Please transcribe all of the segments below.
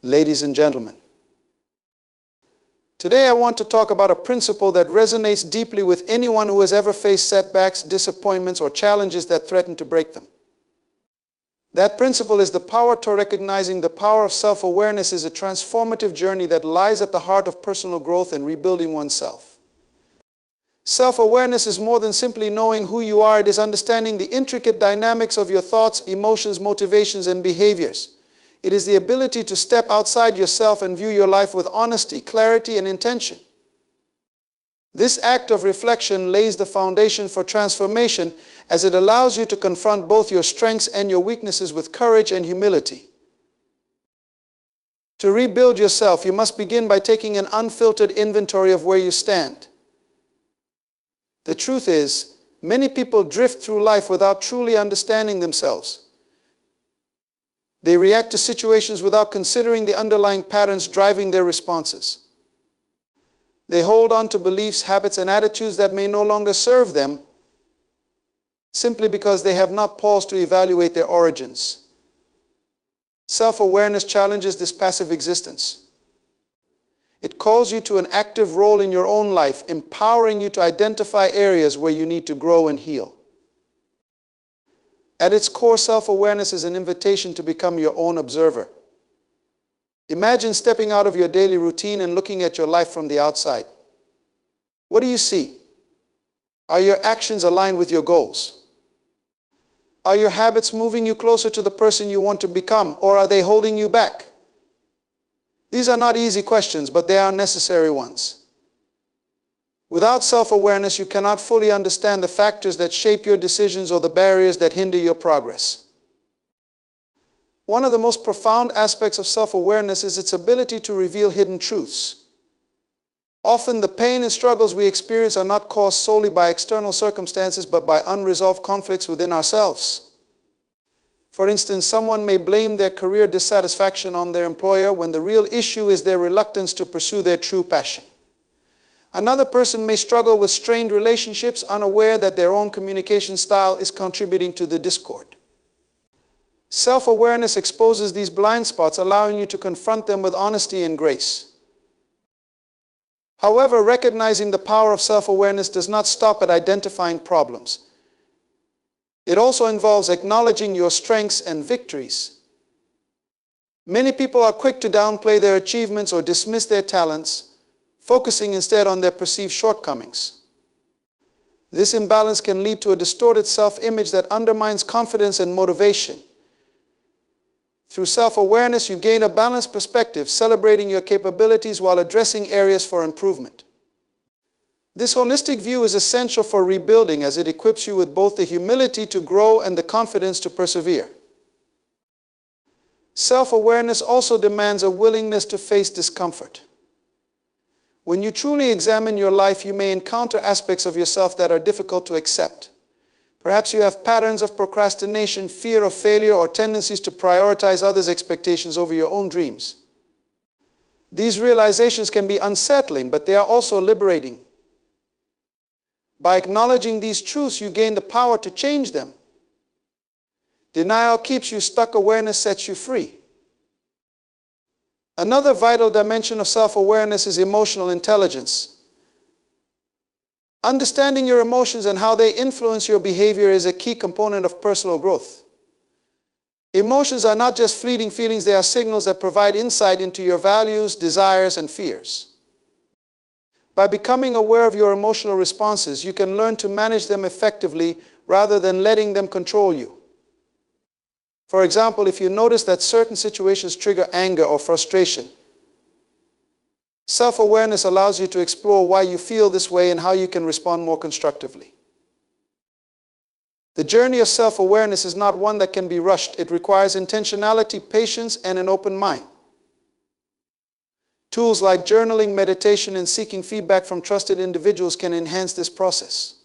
Ladies and gentlemen, today I want to talk about a principle that resonates deeply with anyone who has ever faced setbacks, disappointments, or challenges that threaten to break them. That principle is the power to recognizing the power of self-awareness is a transformative journey that lies at the heart of personal growth and rebuilding oneself. Self-awareness is more than simply knowing who you are. It is understanding the intricate dynamics of your thoughts, emotions, motivations, and behaviors. It is the ability to step outside yourself and view your life with honesty, clarity, and intention. This act of reflection lays the foundation for transformation as it allows you to confront both your strengths and your weaknesses with courage and humility. To rebuild yourself, you must begin by taking an unfiltered inventory of where you stand. The truth is, many people drift through life without truly understanding themselves. They react to situations without considering the underlying patterns driving their responses. They hold on to beliefs, habits, and attitudes that may no longer serve them simply because they have not paused to evaluate their origins. Self-awareness challenges this passive existence. It calls you to an active role in your own life, empowering you to identify areas where you need to grow and heal. At its core, self-awareness is an invitation to become your own observer. Imagine stepping out of your daily routine and looking at your life from the outside. What do you see? Are your actions aligned with your goals? Are your habits moving you closer to the person you want to become, or are they holding you back? These are not easy questions, but they are necessary ones. Without self-awareness, you cannot fully understand the factors that shape your decisions or the barriers that hinder your progress. One of the most profound aspects of self-awareness is its ability to reveal hidden truths. Often the pain and struggles we experience are not caused solely by external circumstances, but by unresolved conflicts within ourselves. For instance, someone may blame their career dissatisfaction on their employer when the real issue is their reluctance to pursue their true passion. Another person may struggle with strained relationships, unaware that their own communication style is contributing to the discord. Self-awareness exposes these blind spots, allowing you to confront them with honesty and grace. However, recognizing the power of self-awareness does not stop at identifying problems. It also involves acknowledging your strengths and victories. Many people are quick to downplay their achievements or dismiss their talents, focusing instead on their perceived shortcomings. This imbalance can lead to a distorted self-image that undermines confidence and motivation. Through self-awareness, you gain a balanced perspective, celebrating your capabilities while addressing areas for improvement. This holistic view is essential for rebuilding, as it equips you with both the humility to grow and the confidence to persevere. Self-awareness also demands a willingness to face discomfort. When you truly examine your life, you may encounter aspects of yourself that are difficult to accept. Perhaps you have patterns of procrastination, fear of failure, or tendencies to prioritize others' expectations over your own dreams. These realizations can be unsettling, but they are also liberating. By acknowledging these truths, you gain the power to change them. Denial keeps you stuck, awareness sets you free. Another vital dimension of self-awareness is emotional intelligence. Understanding your emotions and how they influence your behavior is a key component of personal growth. Emotions are not just fleeting feelings, they are signals that provide insight into your values, desires, and fears. By becoming aware of your emotional responses, you can learn to manage them effectively rather than letting them control you. For example, if you notice that certain situations trigger anger or frustration, self-awareness allows you to explore why you feel this way and how you can respond more constructively. The journey of self-awareness is not one that can be rushed. It requires intentionality, patience, and an open mind. Tools like journaling, meditation, and seeking feedback from trusted individuals can enhance this process.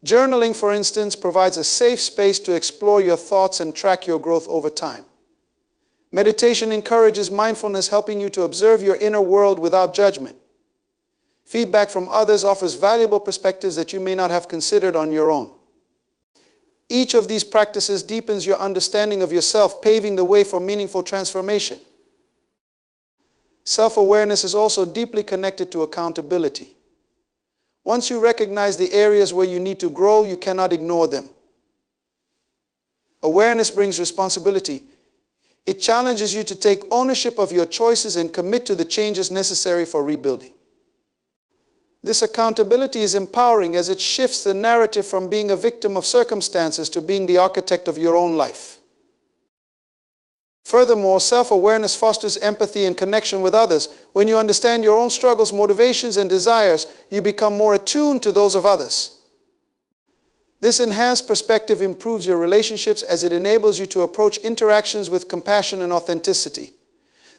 Journaling, for instance, provides a safe space to explore your thoughts and track your growth over time. Meditation encourages mindfulness, helping you to observe your inner world without judgment. Feedback from others offers valuable perspectives that you may not have considered on your own. Each of these practices deepens your understanding of yourself, paving the way for meaningful transformation. Self-awareness is also deeply connected to accountability. Once you recognize the areas where you need to grow, you cannot ignore them. Awareness brings responsibility. It challenges you to take ownership of your choices and commit to the changes necessary for rebuilding. This accountability is empowering as it shifts the narrative from being a victim of circumstances to being the architect of your own life. Furthermore, self-awareness fosters empathy and connection with others. When you understand your own struggles, motivations, and desires, you become more attuned to those of others. This enhanced perspective improves your relationships as it enables you to approach interactions with compassion and authenticity.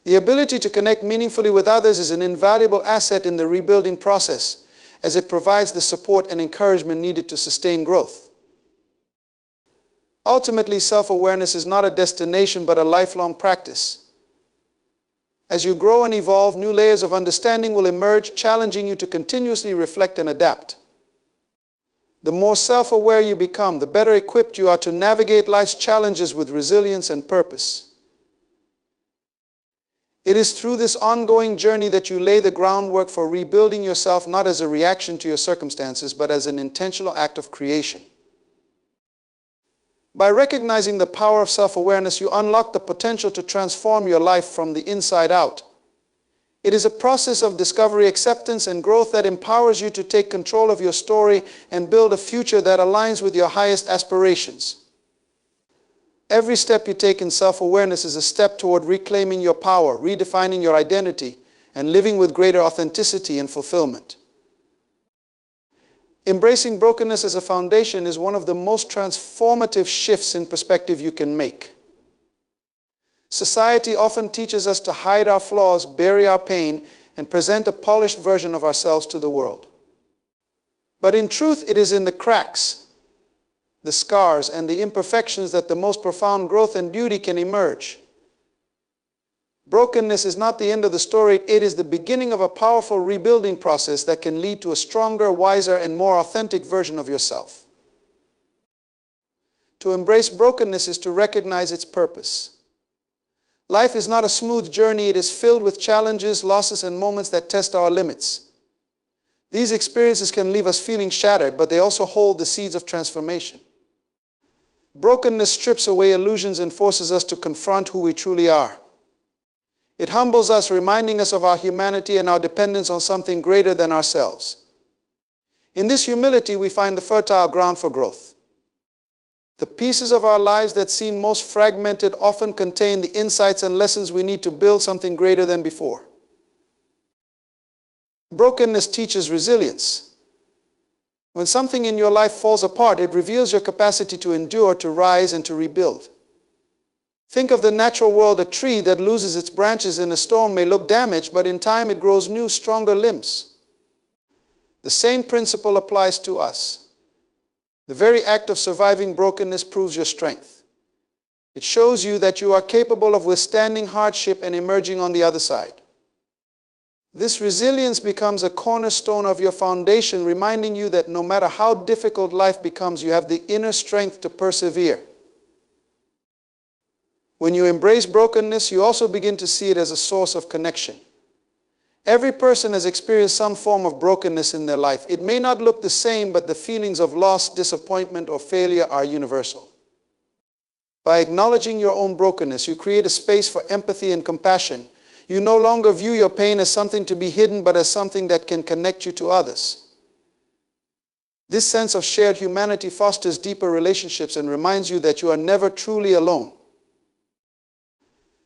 The ability to connect meaningfully with others is an invaluable asset in the rebuilding process, as it provides the support and encouragement needed to sustain growth. Ultimately, self-awareness is not a destination but a lifelong practice. As you grow and evolve, new layers of understanding will emerge, challenging you to continuously reflect and adapt. The more self-aware you become, the better equipped you are to navigate life's challenges with resilience and purpose. It is through this ongoing journey that you lay the groundwork for rebuilding yourself, not as a reaction to your circumstances, but as an intentional act of creation. By recognizing the power of self-awareness, you unlock the potential to transform your life from the inside out. It is a process of discovery, acceptance, and growth that empowers you to take control of your story and build a future that aligns with your highest aspirations. Every step you take in self-awareness is a step toward reclaiming your power, redefining your identity, and living with greater authenticity and fulfillment. Embracing brokenness as a foundation is one of the most transformative shifts in perspective you can make. Society often teaches us to hide our flaws, bury our pain, and present a polished version of ourselves to the world. But in truth, it is in the cracks, the scars, and the imperfections that the most profound growth and beauty can emerge. Brokenness is not the end of the story, it is the beginning of a powerful rebuilding process that can lead to a stronger, wiser, and more authentic version of yourself. To embrace brokenness is to recognize its purpose. Life is not a smooth journey, it is filled with challenges, losses, and moments that test our limits. These experiences can leave us feeling shattered, but they also hold the seeds of transformation. Brokenness strips away illusions and forces us to confront who we truly are. It humbles us, reminding us of our humanity and our dependence on something greater than ourselves. In this humility, we find the fertile ground for growth. The pieces of our lives that seem most fragmented often contain the insights and lessons we need to build something greater than before. Brokenness teaches resilience. When something in your life falls apart, it reveals your capacity to endure, to rise, and to rebuild. Think of the natural world. A tree that loses its branches in a storm may look damaged, but in time it grows new, stronger limbs. The same principle applies to us. The very act of surviving brokenness proves your strength. It shows you that you are capable of withstanding hardship and emerging on the other side. This resilience becomes a cornerstone of your foundation, reminding you that no matter how difficult life becomes, you have the inner strength to persevere. When you embrace brokenness, you also begin to see it as a source of connection. Every person has experienced some form of brokenness in their life. It may not look the same, but the feelings of loss, disappointment, or failure are universal. By acknowledging your own brokenness, you create a space for empathy and compassion. You no longer view your pain as something to be hidden, but as something that can connect you to others. This sense of shared humanity fosters deeper relationships and reminds you that you are never truly alone.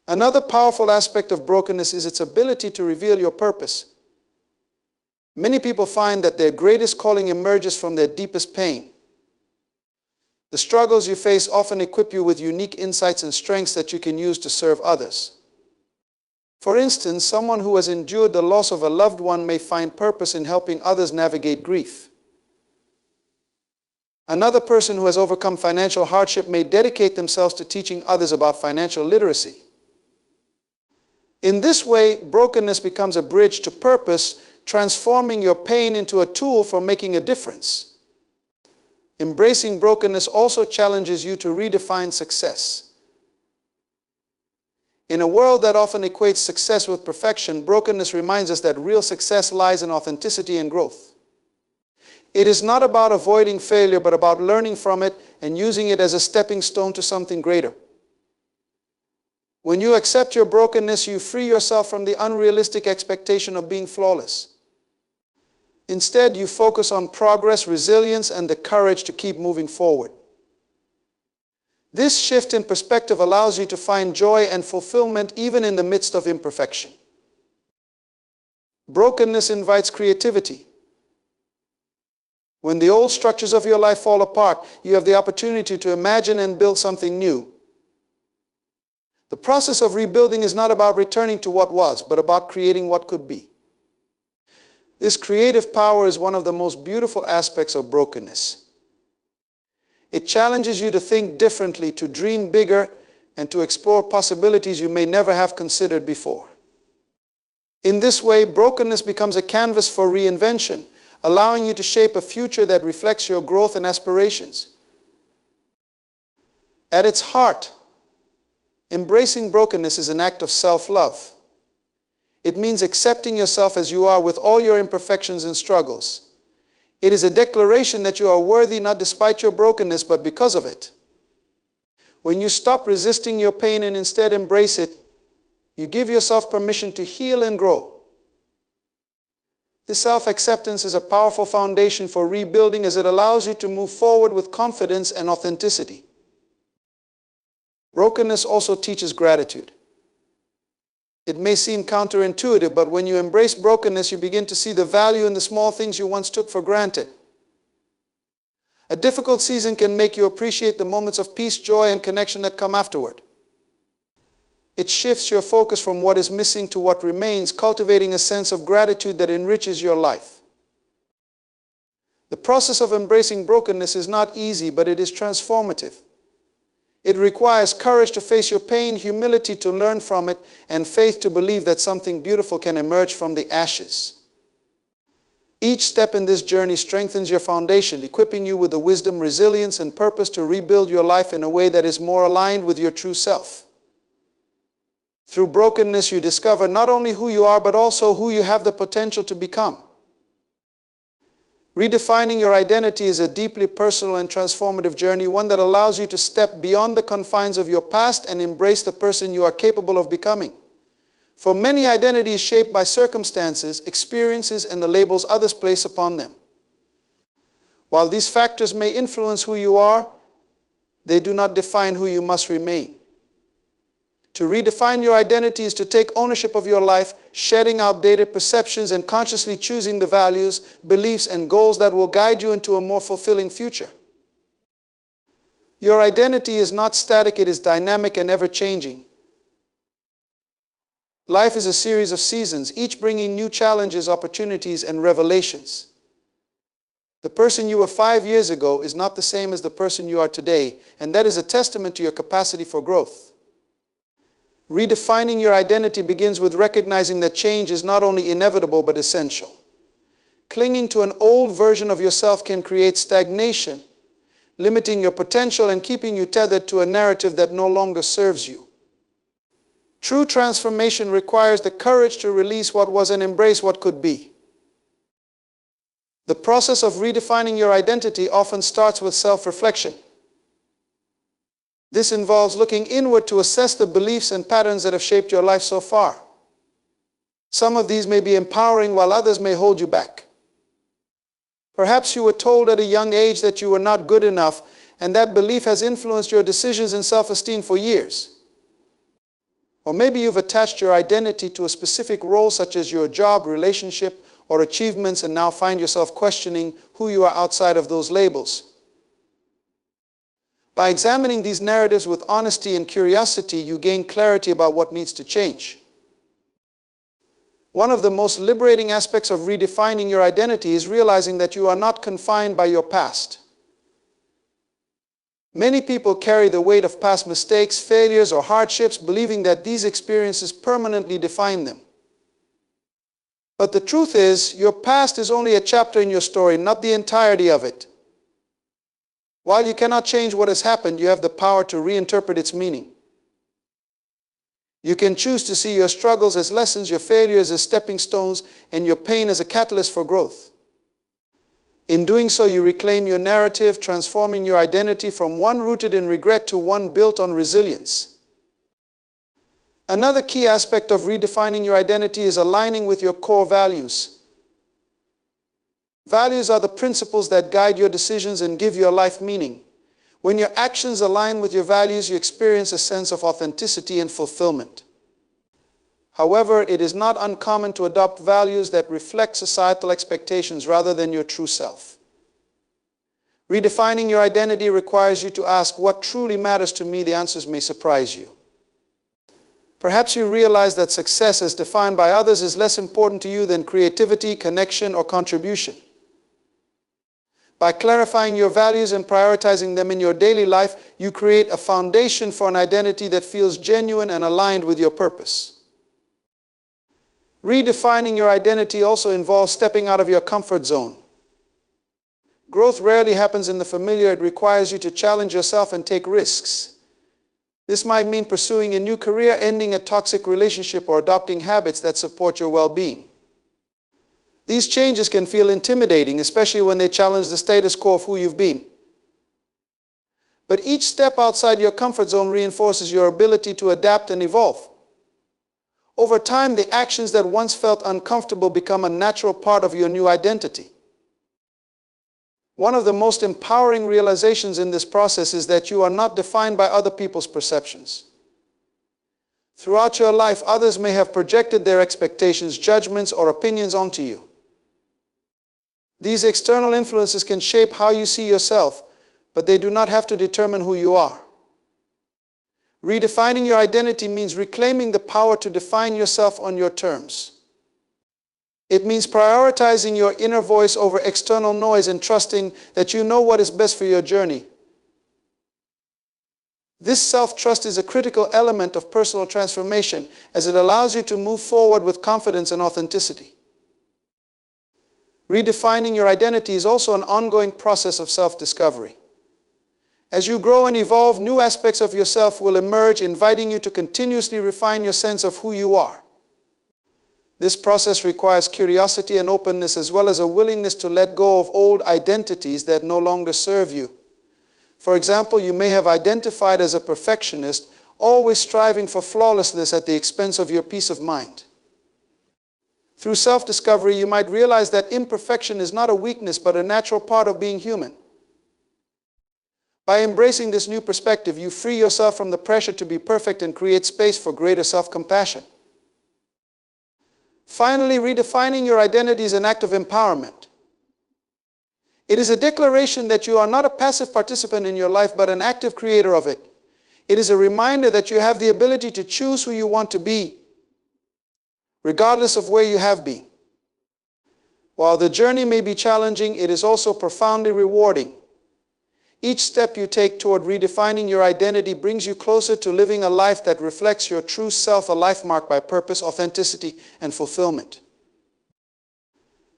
Another powerful aspect of brokenness is its ability to reveal your purpose. Many people find that their greatest calling emerges from their deepest pain. The struggles you face often equip you with unique insights and strengths that you can use to serve others. For instance, someone who has endured the loss of a loved one may find purpose in helping others navigate grief. Another person who has overcome financial hardship may dedicate themselves to teaching others about financial literacy. In this way, brokenness becomes a bridge to purpose, transforming your pain into a tool for making a difference. Embracing brokenness also challenges you to redefine success. In a world that often equates success with perfection, brokenness reminds us that real success lies in authenticity and growth. It is not about avoiding failure, but about learning from it and using it as a stepping stone to something greater. When you accept your brokenness, you free yourself from the unrealistic expectation of being flawless. Instead, you focus on progress, resilience, and the courage to keep moving forward. This shift in perspective allows you to find joy and fulfillment even in the midst of imperfection. Brokenness invites creativity. When the old structures of your life fall apart, you have the opportunity to imagine and build something new. The process of rebuilding is not about returning to what was, but about creating what could be. This creative power is one of the most beautiful aspects of brokenness. It challenges you to think differently, to dream bigger, and to explore possibilities you may never have considered before. In this way, brokenness becomes a canvas for reinvention, allowing you to shape a future that reflects your growth and aspirations. At its heart, embracing brokenness is an act of self-love. It means accepting yourself as you are with all your imperfections and struggles. It is a declaration that you are worthy not despite your brokenness, but because of it. When you stop resisting your pain and instead embrace it, you give yourself permission to heal and grow. This self-acceptance is a powerful foundation for rebuilding, as it allows you to move forward with confidence and authenticity. Brokenness also teaches gratitude. It may seem counterintuitive, but when you embrace brokenness, you begin to see the value in the small things you once took for granted. A difficult season can make you appreciate the moments of peace, joy, and connection that come afterward. It shifts your focus from what is missing to what remains, cultivating a sense of gratitude that enriches your life. The process of embracing brokenness is not easy, but it is transformative. It requires courage to face your pain, humility to learn from it, and faith to believe that something beautiful can emerge from the ashes. Each step in this journey strengthens your foundation, equipping you with the wisdom, resilience, and purpose to rebuild your life in a way that is more aligned with your true self. Through brokenness, you discover not only who you are, but also who you have the potential to become. Redefining your identity is a deeply personal and transformative journey, one that allows you to step beyond the confines of your past and embrace the person you are capable of becoming. For many, identity is shaped by circumstances, experiences, and the labels others place upon them. While these factors may influence who you are, they do not define who you must remain. To redefine your identity is to take ownership of your life, shedding outdated perceptions and consciously choosing the values, beliefs, and goals that will guide you into a more fulfilling future. Your identity is not static, it is dynamic and ever-changing. Life is a series of seasons, each bringing new challenges, opportunities, and revelations. The person you were 5 years ago is not the same as the person you are today, and that is a testament to your capacity for growth. Redefining your identity begins with recognizing that change is not only inevitable but essential. Clinging to an old version of yourself can create stagnation, limiting your potential and keeping you tethered to a narrative that no longer serves you. True transformation requires the courage to release what was and embrace what could be. The process of redefining your identity often starts with self-reflection. This involves looking inward to assess the beliefs and patterns that have shaped your life so far. Some of these may be empowering, while others may hold you back. Perhaps you were told at a young age that you were not good enough, and that belief has influenced your decisions and self-esteem for years. Or maybe you've attached your identity to a specific role, such as your job, relationship, or achievements, and now find yourself questioning who you are outside of those labels. By examining these narratives with honesty and curiosity, you gain clarity about what needs to change. One of the most liberating aspects of redefining your identity is realizing that you are not confined by your past. Many people carry the weight of past mistakes, failures, or hardships, believing that these experiences permanently define them. But the truth is, your past is only a chapter in your story, not the entirety of it. While you cannot change what has happened, you have the power to reinterpret its meaning. You can choose to see your struggles as lessons, your failures as stepping stones, and your pain as a catalyst for growth. In doing so, you reclaim your narrative, transforming your identity from one rooted in regret to one built on resilience. Another key aspect of redefining your identity is aligning with your core values. Values are the principles that guide your decisions and give your life meaning. When your actions align with your values, you experience a sense of authenticity and fulfillment. However, it is not uncommon to adopt values that reflect societal expectations rather than your true self. Redefining your identity requires you to ask, what truly matters to me? The answers may surprise you. Perhaps you realize that success as defined by others is less important to you than creativity, connection, or contribution. By clarifying your values and prioritizing them in your daily life, you create a foundation for an identity that feels genuine and aligned with your purpose. Redefining your identity also involves stepping out of your comfort zone. Growth rarely happens in the familiar. It requires you to challenge yourself and take risks. This might mean pursuing a new career, ending a toxic relationship, or adopting habits that support your well-being. These changes can feel intimidating, especially when they challenge the status quo of who you've been. But each step outside your comfort zone reinforces your ability to adapt and evolve. Over time, the actions that once felt uncomfortable become a natural part of your new identity. One of the most empowering realizations in this process is that you are not defined by other people's perceptions. Throughout your life, others may have projected their expectations, judgments, or opinions onto you. These external influences can shape how you see yourself, but they do not have to determine who you are. Redefining your identity means reclaiming the power to define yourself on your terms. It means prioritizing your inner voice over external noise and trusting that you know what is best for your journey. This self-trust is a critical element of personal transformation, as it allows you to move forward with confidence and authenticity. Redefining your identity is also an ongoing process of self-discovery. As you grow and evolve, new aspects of yourself will emerge, inviting you to continuously refine your sense of who you are. This process requires curiosity and openness, as well as a willingness to let go of old identities that no longer serve you. For example, you may have identified as a perfectionist, always striving for flawlessness at the expense of your peace of mind. Through self-discovery, you might realize that imperfection is not a weakness, but a natural part of being human. By embracing this new perspective, you free yourself from the pressure to be perfect and create space for greater self-compassion. Finally, redefining your identity is an act of empowerment. It is a declaration that you are not a passive participant in your life, but an active creator of it. It is a reminder that you have the ability to choose who you want to be, regardless of where you have been. While the journey may be challenging, it is also profoundly rewarding. Each step you take toward redefining your identity brings you closer to living a life that reflects your true self, a life marked by purpose, authenticity, and fulfillment.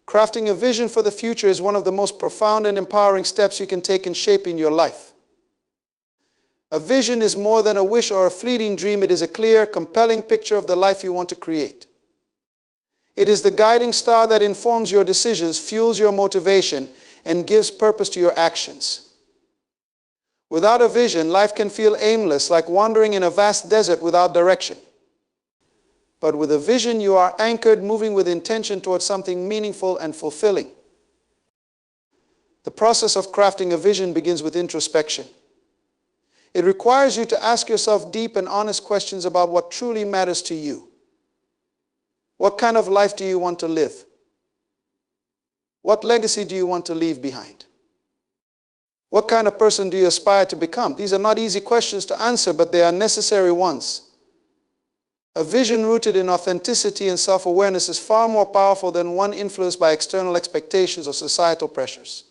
Crafting a vision for the future is one of the most profound and empowering steps you can take in shaping your life. A vision is more than a wish or a fleeting dream. It is a clear, compelling picture of the life you want to create. It is the guiding star that informs your decisions, fuels your motivation, and gives purpose to your actions. Without a vision, life can feel aimless, like wandering in a vast desert without direction. But with a vision, you are anchored, moving with intention towards something meaningful and fulfilling. The process of crafting a vision begins with introspection. It requires you to ask yourself deep and honest questions about what truly matters to you. What kind of life do you want to live? What legacy do you want to leave behind? What kind of person do you aspire to become? These are not easy questions to answer, but they are necessary ones. A vision rooted in authenticity and self-awareness is far more powerful than one influenced by external expectations or societal pressures.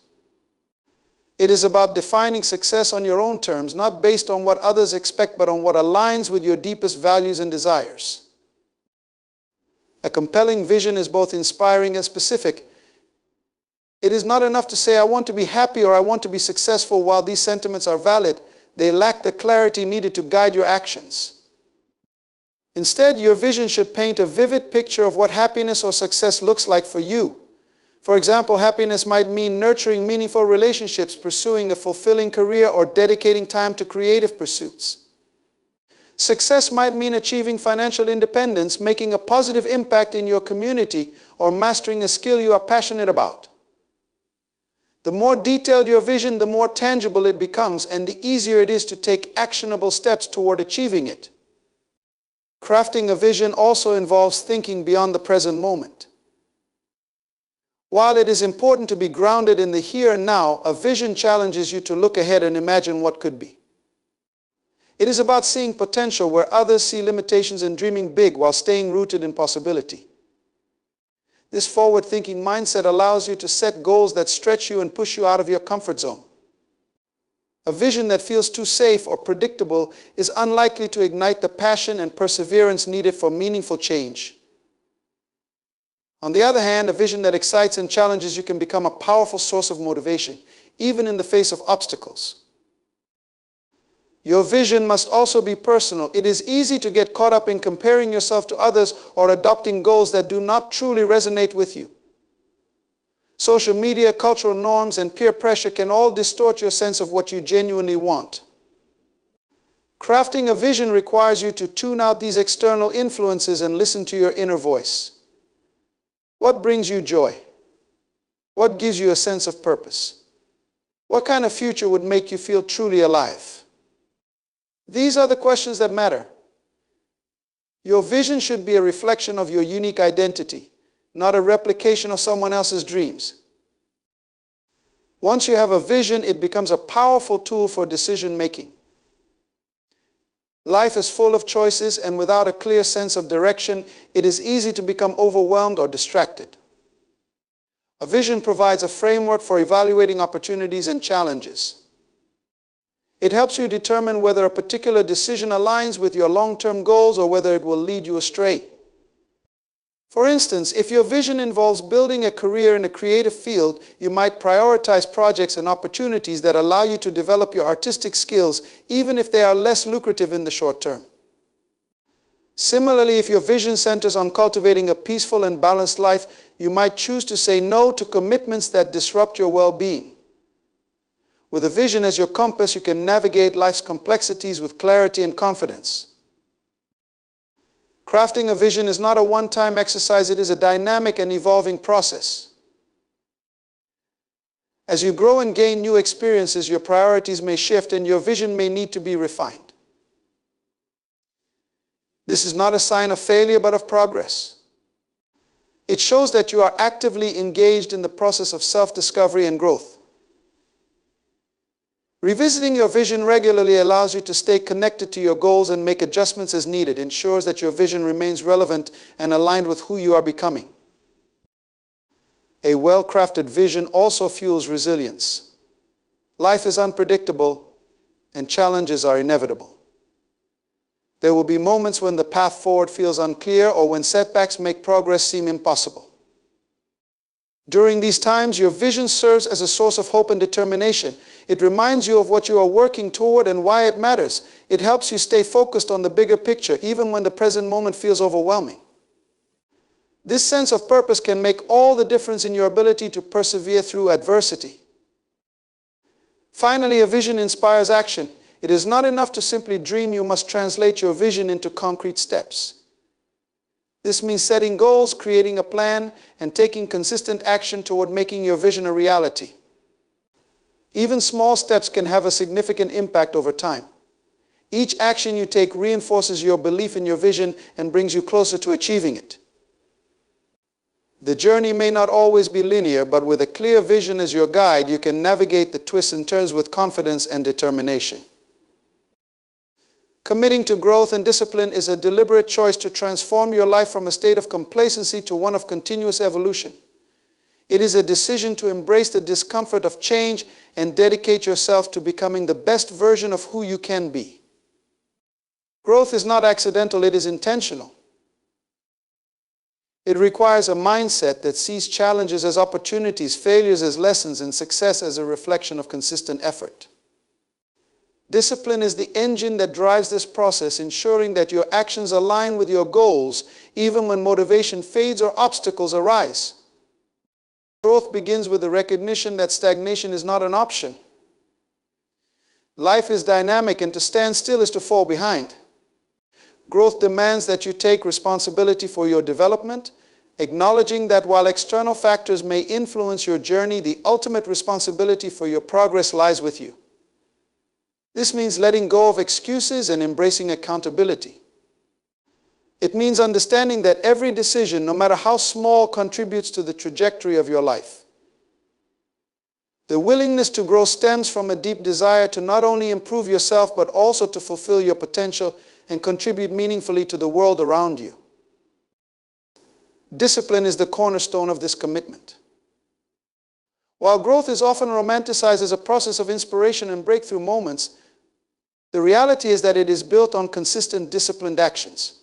It is about defining success on your own terms, not based on what others expect, but on what aligns with your deepest values and desires. A compelling vision is both inspiring and specific. It is not enough to say, I want to be happy or I want to be successful. While these sentiments are valid, they lack the clarity needed to guide your actions. Instead, your vision should paint a vivid picture of what happiness or success looks like for you. For example, happiness might mean nurturing meaningful relationships, pursuing a fulfilling career, or dedicating time to creative pursuits. Success might mean achieving financial independence, making a positive impact in your community, or mastering a skill you are passionate about. The more detailed your vision, the more tangible it becomes, and the easier it is to take actionable steps toward achieving it. Crafting a vision also involves thinking beyond the present moment. While it is important to be grounded in the here and now, a vision challenges you to look ahead and imagine what could be. It is about seeing potential where others see limitations and dreaming big while staying rooted in possibility. This forward-thinking mindset allows you to set goals that stretch you and push you out of your comfort zone. A vision that feels too safe or predictable is unlikely to ignite the passion and perseverance needed for meaningful change. On the other hand, a vision that excites and challenges you can become a powerful source of motivation, even in the face of obstacles. Your vision must also be personal. It is easy to get caught up in comparing yourself to others or adopting goals that do not truly resonate with you. Social media, cultural norms, and peer pressure can all distort your sense of what you genuinely want. Crafting a vision requires you to tune out these external influences and listen to your inner voice. What brings you joy? What gives you a sense of purpose? What kind of future would make you feel truly alive? These are the questions that matter. Your vision should be a reflection of your unique identity, not a replication of someone else's dreams. Once you have a vision, it becomes a powerful tool for decision making. Life is full of choices, and without a clear sense of direction, it is easy to become overwhelmed or distracted. A vision provides a framework for evaluating opportunities and challenges. It helps you determine whether a particular decision aligns with your long-term goals or whether it will lead you astray. For instance, if your vision involves building a career in a creative field, you might prioritize projects and opportunities that allow you to develop your artistic skills, even if they are less lucrative in the short term. Similarly, if your vision centers on cultivating a peaceful and balanced life, you might choose to say no to commitments that disrupt your well-being. With a vision as your compass, you can navigate life's complexities with clarity and confidence. Crafting a vision is not a one-time exercise, it is a dynamic and evolving process. As you grow and gain new experiences, your priorities may shift and your vision may need to be refined. This is not a sign of failure, but of progress. It shows that you are actively engaged in the process of self-discovery and growth. Revisiting your vision regularly allows you to stay connected to your goals and make adjustments as needed. It ensures that your vision remains relevant and aligned with who you are becoming. A well-crafted vision also fuels resilience. Life is unpredictable and challenges are inevitable. There will be moments when the path forward feels unclear or when setbacks make progress seem impossible. During these times, your vision serves as a source of hope and determination. It reminds you of what you are working toward and why it matters. It helps you stay focused on the bigger picture, even when the present moment feels overwhelming. This sense of purpose can make all the difference in your ability to persevere through adversity. Finally, a vision inspires action. It is not enough to simply dream, you must translate your vision into concrete steps. This means setting goals, creating a plan, and taking consistent action toward making your vision a reality. Even small steps can have a significant impact over time. Each action you take reinforces your belief in your vision and brings you closer to achieving it. The journey may not always be linear, but with a clear vision as your guide, you can navigate the twists and turns with confidence and determination. Committing to growth and discipline is a deliberate choice to transform your life from a state of complacency to one of continuous evolution. It is a decision to embrace the discomfort of change and dedicate yourself to becoming the best version of who you can be. Growth is not accidental, it is intentional. It requires a mindset that sees challenges as opportunities, failures as lessons, and success as a reflection of consistent effort. Discipline is the engine that drives this process, ensuring that your actions align with your goals, even when motivation fades or obstacles arise. Growth begins with the recognition that stagnation is not an option. Life is dynamic, and to stand still is to fall behind. Growth demands that you take responsibility for your development, acknowledging that while external factors may influence your journey, the ultimate responsibility for your progress lies with you. This means letting go of excuses and embracing accountability. It means understanding that every decision, no matter how small, contributes to the trajectory of your life. The willingness to grow stems from a deep desire to not only improve yourself, but also to fulfill your potential and contribute meaningfully to the world around you. Discipline is the cornerstone of this commitment. While growth is often romanticized as a process of inspiration and breakthrough moments, the reality is that it is built on consistent, disciplined actions.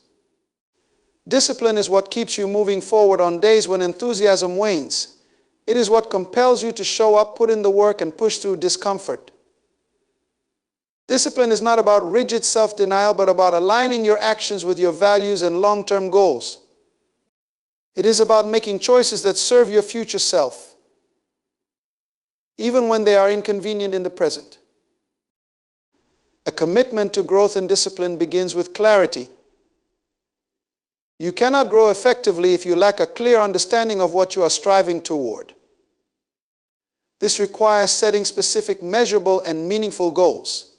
Discipline is what keeps you moving forward on days when enthusiasm wanes. It is what compels you to show up, put in the work, and push through discomfort. Discipline is not about rigid self-denial, but about aligning your actions with your values and long-term goals. It is about making choices that serve your future self, even when they are inconvenient in the present. A commitment to growth and discipline begins with clarity. You cannot grow effectively if you lack a clear understanding of what you are striving toward. This requires setting specific, measurable, and meaningful goals.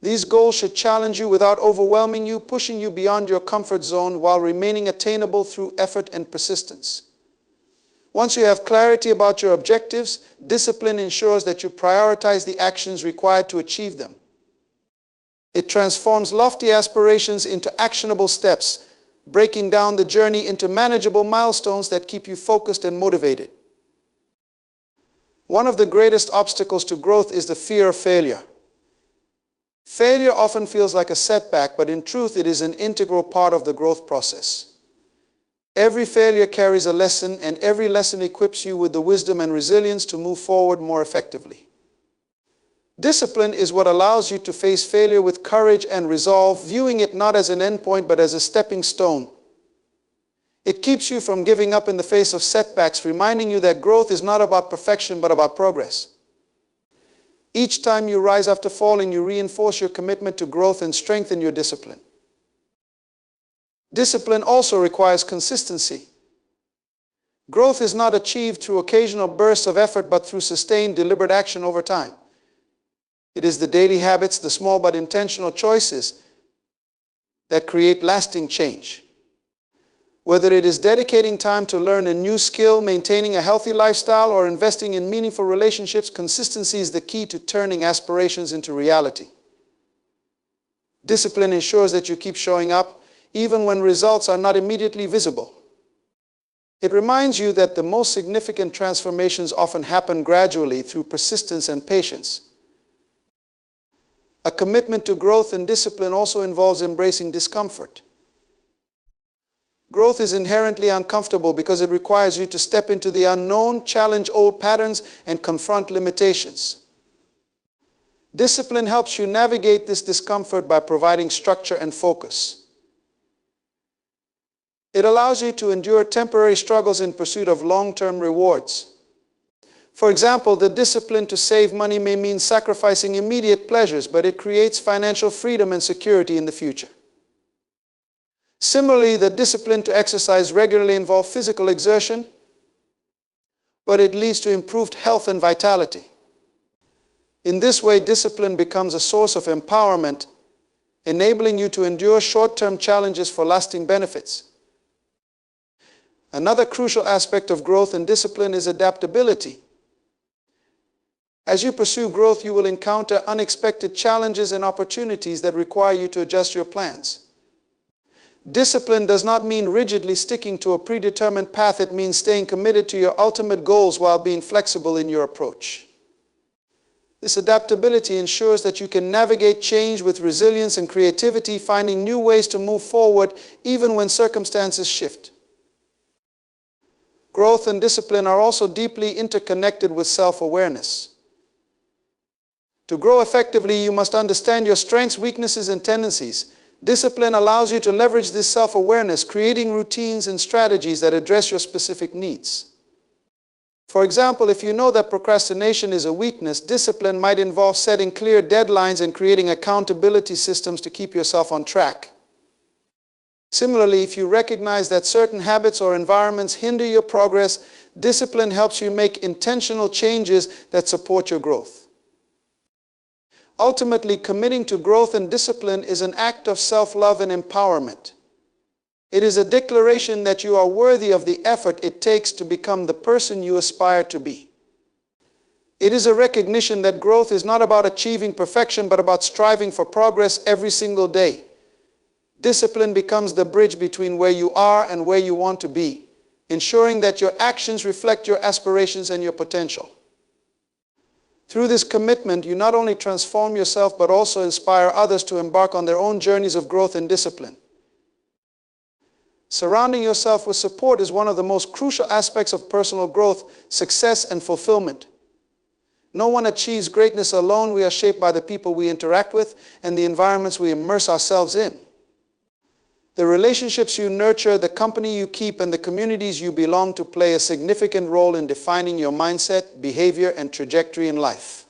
These goals should challenge you without overwhelming you, pushing you beyond your comfort zone while remaining attainable through effort and persistence. Once you have clarity about your objectives, discipline ensures that you prioritize the actions required to achieve them. It transforms lofty aspirations into actionable steps, breaking down the journey into manageable milestones that keep you focused and motivated. One of the greatest obstacles to growth is the fear of failure. Failure often feels like a setback, but in truth it is an integral part of the growth process. Every failure carries a lesson, and every lesson equips you with the wisdom and resilience to move forward more effectively. Discipline is what allows you to face failure with courage and resolve, viewing it not as an endpoint but as a stepping stone. It keeps you from giving up in the face of setbacks, reminding you that growth is not about perfection but about progress. Each time you rise after falling, you reinforce your commitment to growth and strengthen your discipline. Discipline also requires consistency. Growth is not achieved through occasional bursts of effort but through sustained, deliberate action over time. It is the daily habits, the small but intentional choices that create lasting change. Whether it is dedicating time to learn a new skill, maintaining a healthy lifestyle, or investing in meaningful relationships, consistency is the key to turning aspirations into reality. Discipline ensures that you keep showing up, even when results are not immediately visible. It reminds you that the most significant transformations often happen gradually through persistence and patience. A commitment to growth and discipline also involves embracing discomfort. Growth is inherently uncomfortable because it requires you to step into the unknown, challenge old patterns, and confront limitations. Discipline helps you navigate this discomfort by providing structure and focus. It allows you to endure temporary struggles in pursuit of long-term rewards. For example, the discipline to save money may mean sacrificing immediate pleasures, but it creates financial freedom and security in the future. Similarly, the discipline to exercise regularly involves physical exertion, but it leads to improved health and vitality. In this way, discipline becomes a source of empowerment, enabling you to endure short-term challenges for lasting benefits. Another crucial aspect of growth and discipline is adaptability. As you pursue growth, you will encounter unexpected challenges and opportunities that require you to adjust your plans. Discipline does not mean rigidly sticking to a predetermined path. It means staying committed to your ultimate goals while being flexible in your approach. This adaptability ensures that you can navigate change with resilience and creativity, finding new ways to move forward even when circumstances shift. Growth and discipline are also deeply interconnected with self-awareness. To grow effectively, you must understand your strengths, weaknesses, and tendencies. Discipline allows you to leverage this self-awareness, creating routines and strategies that address your specific needs. For example, if you know that procrastination is a weakness, discipline might involve setting clear deadlines and creating accountability systems to keep yourself on track. Similarly, if you recognize that certain habits or environments hinder your progress, discipline helps you make intentional changes that support your growth. Ultimately, committing to growth and discipline is an act of self-love and empowerment. It is a declaration that you are worthy of the effort it takes to become the person you aspire to be. It is a recognition that growth is not about achieving perfection, but about striving for progress every single day. Discipline becomes the bridge between where you are and where you want to be, ensuring that your actions reflect your aspirations and your potential. Through this commitment, you not only transform yourself, but also inspire others to embark on their own journeys of growth and discipline. Surrounding yourself with support is one of the most crucial aspects of personal growth, success, and fulfillment. No one achieves greatness alone. We are shaped by the people we interact with and the environments we immerse ourselves in. The relationships you nurture, the company you keep, and the communities you belong to play a significant role in defining your mindset, behavior, and trajectory in life.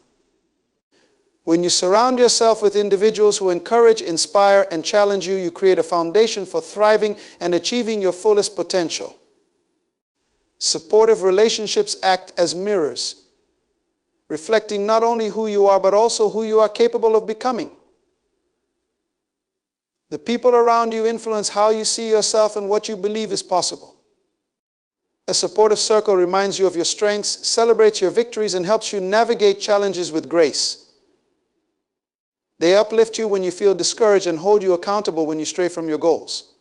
When you surround yourself with individuals who encourage, inspire, and challenge you, you create a foundation for thriving and achieving your fullest potential. Supportive relationships act as mirrors, reflecting not only who you are, but also who you are capable of becoming. The people around you influence how you see yourself and what you believe is possible. A supportive circle reminds you of your strengths, celebrates your victories, and helps you navigate challenges with grace. They uplift you when you feel discouraged and hold you accountable when you stray from your goals.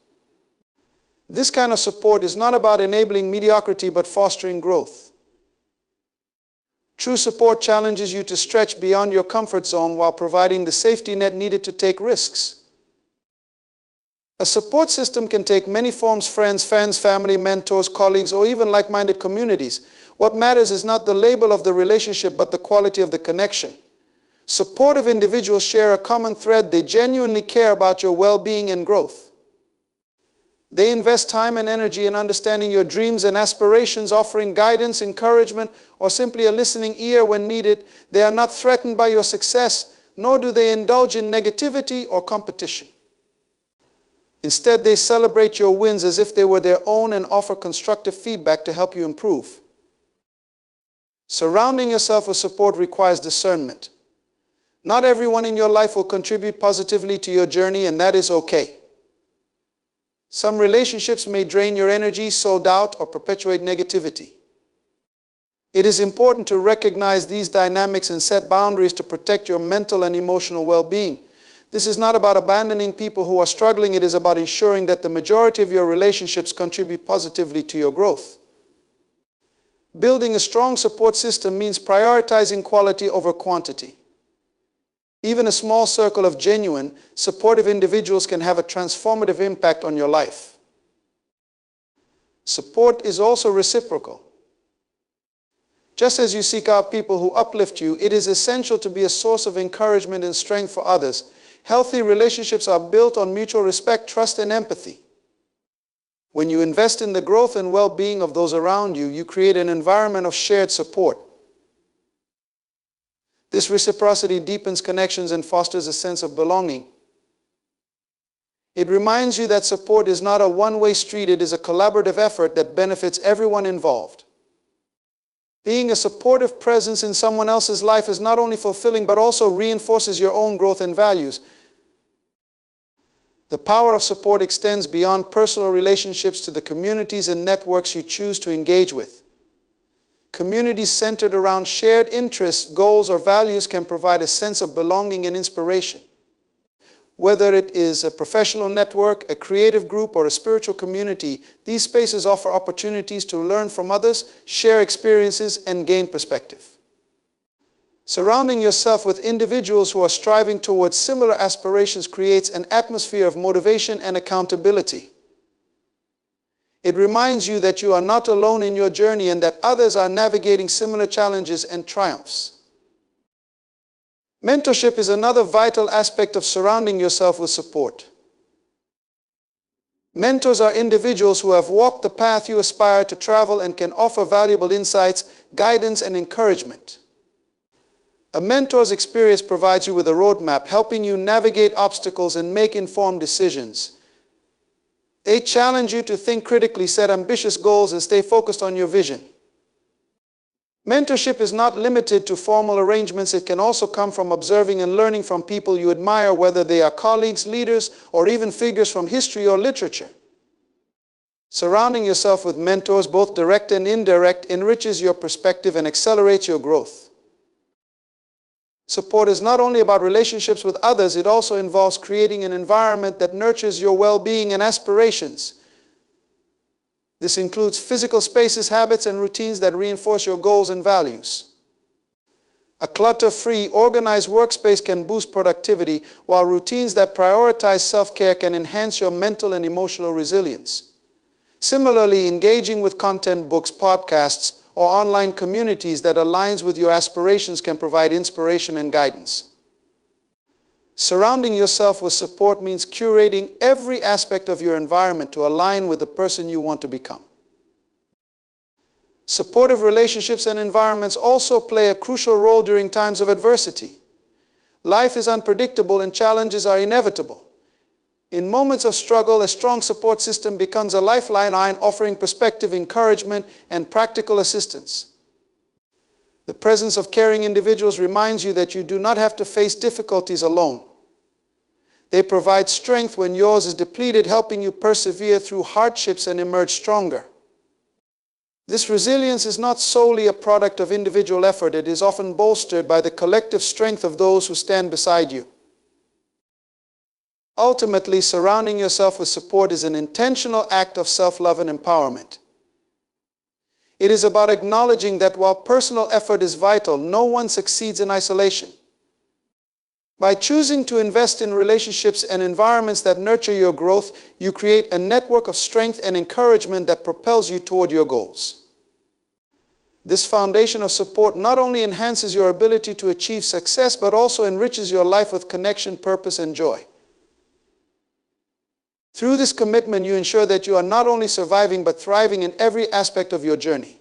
This kind of support is not about enabling mediocrity, but fostering growth. True support challenges you to stretch beyond your comfort zone while providing the safety net needed to take risks. A support system can take many forms: friends, fans, family, mentors, colleagues, or even like-minded communities. What matters is not the label of the relationship, but the quality of the connection. Supportive individuals share a common thread. They genuinely care about your well-being and growth. They invest time and energy in understanding your dreams and aspirations, offering guidance, encouragement, or simply a listening ear when needed. They are not threatened by your success, nor do they indulge in negativity or competition. Instead, they celebrate your wins as if they were their own and offer constructive feedback to help you improve. Surrounding yourself with support requires discernment. Not everyone in your life will contribute positively to your journey, and that is okay. Some relationships may drain your energy, sow doubt, or perpetuate negativity. It is important to recognize these dynamics and set boundaries to protect your mental and emotional well-being. This is not about abandoning people who are struggling. It is about ensuring that the majority of your relationships contribute positively to your growth. Building a strong support system means prioritizing quality over quantity. Even a small circle of genuine, supportive individuals can have a transformative impact on your life. Support is also reciprocal. Just as you seek out people who uplift you, it is essential to be a source of encouragement and strength for others. Healthy relationships are built on mutual respect, trust, and empathy. When you invest in the growth and well-being of those around you, you create an environment of shared support. This reciprocity deepens connections and fosters a sense of belonging. It reminds you that support is not a one-way street. It is a collaborative effort that benefits everyone involved. Being a supportive presence in someone else's life is not only fulfilling, but also reinforces your own growth and values. The power of support extends beyond personal relationships to the communities and networks you choose to engage with. Communities centered around shared interests, goals, or values can provide a sense of belonging and inspiration. Whether it is a professional network, a creative group, or a spiritual community, these spaces offer opportunities to learn from others, share experiences, and gain perspective. Surrounding yourself with individuals who are striving towards similar aspirations creates an atmosphere of motivation and accountability. It reminds you that you are not alone in your journey and that others are navigating similar challenges and triumphs. Mentorship is another vital aspect of surrounding yourself with support. Mentors are individuals who have walked the path you aspire to travel and can offer valuable insights, guidance, and encouragement. A mentor's experience provides you with a roadmap, helping you navigate obstacles and make informed decisions. They challenge you to think critically, set ambitious goals, and stay focused on your vision. Mentorship is not limited to formal arrangements. It can also come from observing and learning from people you admire, whether they are colleagues, leaders, or even figures from history or literature. Surrounding yourself with mentors, both direct and indirect, enriches your perspective and accelerates your growth. Support is not only about relationships with others, it also involves creating an environment that nurtures your well-being and aspirations. This includes physical spaces, habits, and routines that reinforce your goals and values. A clutter-free, organized workspace can boost productivity, while routines that prioritize self-care can enhance your mental and emotional resilience. Similarly, engaging with content, books, podcasts, or online communities that aligns with your aspirations can provide inspiration and guidance. Surrounding yourself with support means curating every aspect of your environment to align with the person you want to become. Supportive relationships and environments also play a crucial role during times of adversity. Life is unpredictable and challenges are inevitable. In moments of struggle, a strong support system becomes a lifeline, offering perspective, encouragement, and practical assistance. The presence of caring individuals reminds you that you do not have to face difficulties alone. They provide strength when yours is depleted, helping you persevere through hardships and emerge stronger. This resilience is not solely a product of individual effort. It is often bolstered by the collective strength of those who stand beside you. Ultimately, surrounding yourself with support is an intentional act of self-love and empowerment. It is about acknowledging that while personal effort is vital, no one succeeds in isolation. By choosing to invest in relationships and environments that nurture your growth, you create a network of strength and encouragement that propels you toward your goals. This foundation of support not only enhances your ability to achieve success, but also enriches your life with connection, purpose, and joy. Through this commitment, you ensure that you are not only surviving but thriving in every aspect of your journey.